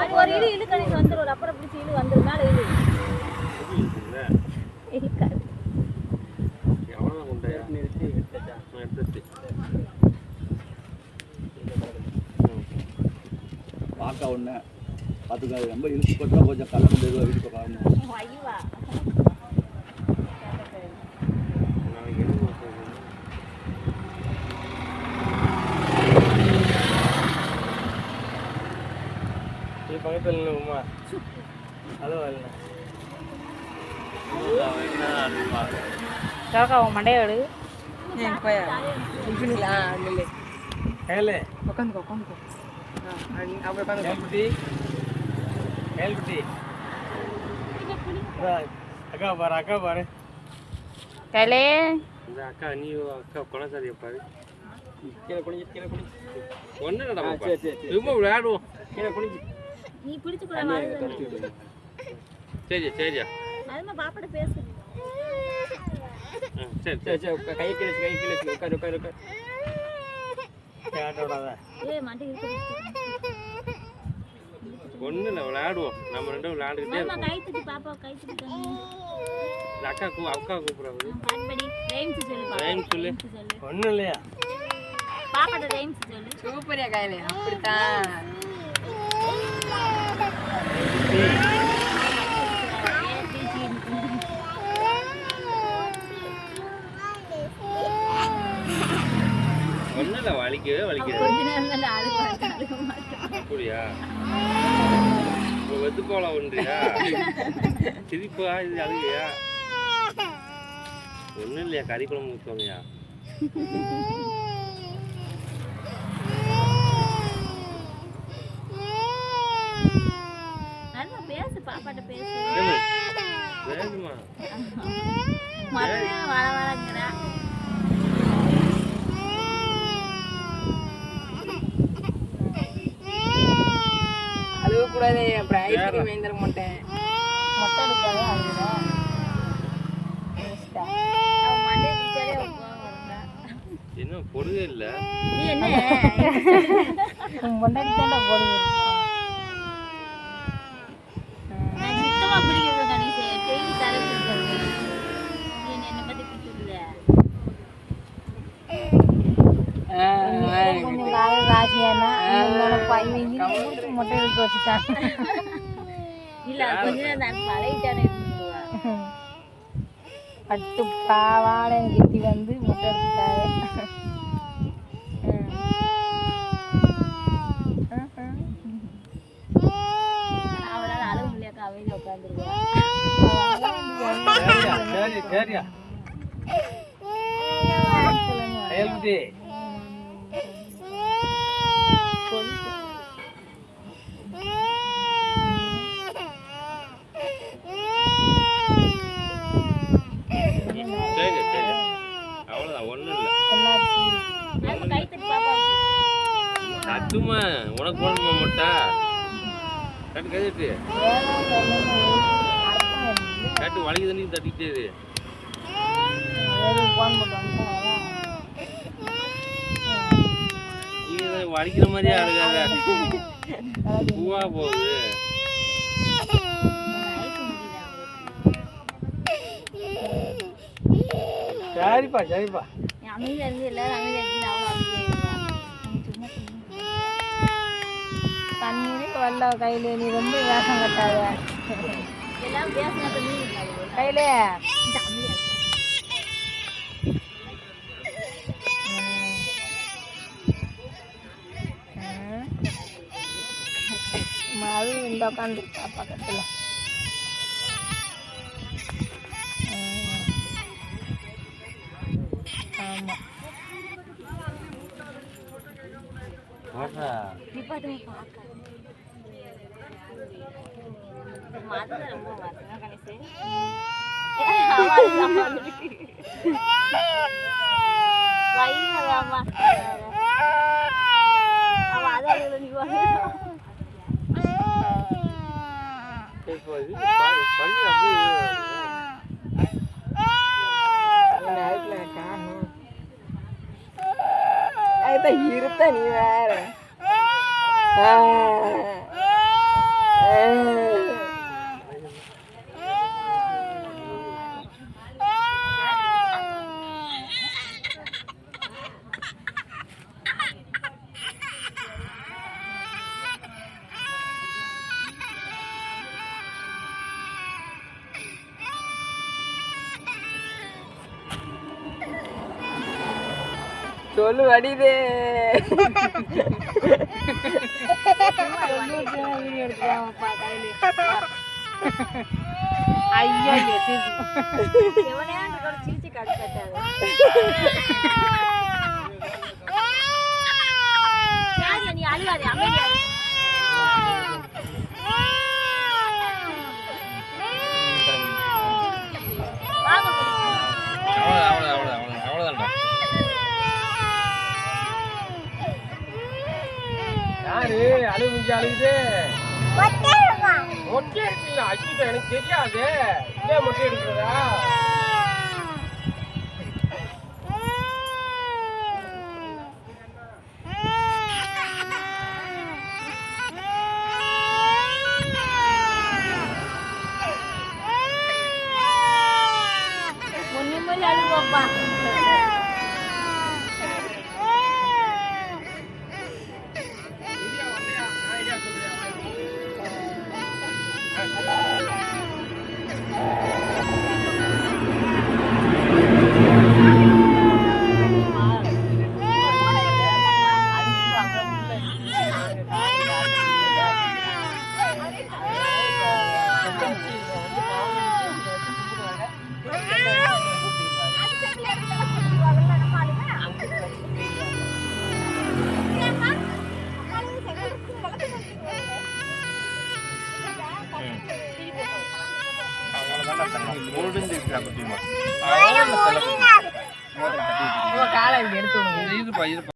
அது ஒரு இழு கணக்கு வந்துரும். ஒரு அப்புறம் பிடிச்சி இழு வந்துரும். மேலே இழு. இருக்காது. எவ்வளோ உண்டையா? நிறுத்தி எடுத்துட்டா. எடுத்துட்டு. பார்க்க ஒன்று பார்த்துக்காது. ரொம்ப இழுத்து போட்டால் கொஞ்சம் கலந்து வீட்டுக்கு பார்க்கணும். ஐயவா. பக்கத்தில் இல்லைம்மா அதோ இல்லை அவன் மண்டையோடு கையில் உட்காந்துக்கோ அப்படி உட்காந்து கேள்விட்டி கேள்விட்டி அக்கா பாரு கையிலே இந்த அக்கா நீ அக்கா குணசாரியை பாரு கீழே குனிஞ்சு ஒன்றும் சரி ரொம்ப விளையாடுவோம் கீழே குனிஞ்சு நீ பிடிச்சு கூட சரியா அதுமா பாப்பாட்ட பேசு. சரி கை கீழே உட்காரு கேட்டோடாத ஏய் மாட்டி இருக்கு. ஒன்றும் இல்லை விளையாடுவோம் நம்ம ரெண்டும் விளையாண்டுக்கிட்டே மாமா இருக்கோம். கை தட்டி பாப்பா கை தட்டி காமி. இந்த அக்கா கூப்பிடுறாங்க பாட்படி ரைம்ஸ் சொல்லு பாப்பா. ரைம்ஸ் சொல்லு. ஒன்றும் இல்லையா பாப்பாட்ட ரைம்ஸ் சொல்லு. சூப்பரியா கையில அப்படித்தான் ஒன்றும் இல்லை வலிக்கவே வலிக்குது. கொஞ்ச நேரம் தான் அழுக மாட்டேன். அப்படியா இப்போ வெத்து போகலாம் ஒன்றியா சிரிப்பா இது அழுகையா ஒன்றும் இல்லையா கறி குழம்பு ஊற்றுவாங்கயா நல்லா பேசு பாப்பாட்ட பேசு. வேணுமா மறுபடியும் வரங்கிறா. அழுகக்கூடாது அப்புறம் ஐஸ்கிரீம் வாங்கித்தர மாட்டேன் மொட்டை எடுக்காத அழுகுறா. அவன் மண்டையை பிடிச்சாலே அவன் கோவம் வருங்க. இன்னும் பொடுகே இல்லை நீ என்ன முன்னாடி போடுங்க நான் சுத்தமா பிடிக்கிறது கணேசே. டெய்லி தலை பிடிக்கிறது. நீ என்னை பத்தி பிடிச்சிருந்த கொஞ்சம் கால ராசியானா பையன் மொட்டை எடுத்து வச்சுட்டான் இல்ல கொஞ்ச நேரம் நான் பழகிட்டானே இருந்துருவா. பட்டு பாவாடை கட்டி வந்து மொட்டை எடுத்துட்டாரு. அவளால அழுக முடியாக்கா அமைதியா உட்காந்துருவா. சரியா கேள்விட்டி சரி அவ்வளோதான் ஒன்றும் இல்லை அது கை தட்டி பாப்பா சத்துமா உனக்கு போடணுமா மொட்டா கட்டு கழிட்டு கட்டு வலிக்கு தண்ணி தட்டிக்கிட்டே இரு. நீ வலிக்கிற மாதிரியே அழுகாத பூவா போகுது. சரிப்பா அமைதியா இருந்து எல்லாரும் அமைதியா இருந்து அவளும் அமைதியாயிருவா. தண்ணீரே வரல கையில நீ ரொம்ப வேஷம் கட்டாத எல்லாம் பேசினா நீ கையில அமைதியா மழை இந்த உட்காந்து பக்கத்தில் ஆமாம் நிப்பாட்டுங்க பார்க்க மதுரை ரொம்ப வருங்க கணேசு. வையாமா அவ அதான் நீ இப்போ இது பள்ளி அப்படியே இருத்த நீ வேற சொல்லு வடிதே வீடியோ எடுத்துக்காமப்பா ஐயோ சிரிச்சு கட்டாது நீ அழுகாதே அமைதியா இரு. வாங்க அவ்வளோதான்டா. யாரு அழுகுஞ்சு அழுகுது? மொட்டை எடுக்கல. அச்சுட்டா எனக்கு தெரியாது. இதே மொட்டை எடுக்கிறதா? நிம்மதி அழுவோப்பா. காலை எடுத்து விடுங்க இதுப்பா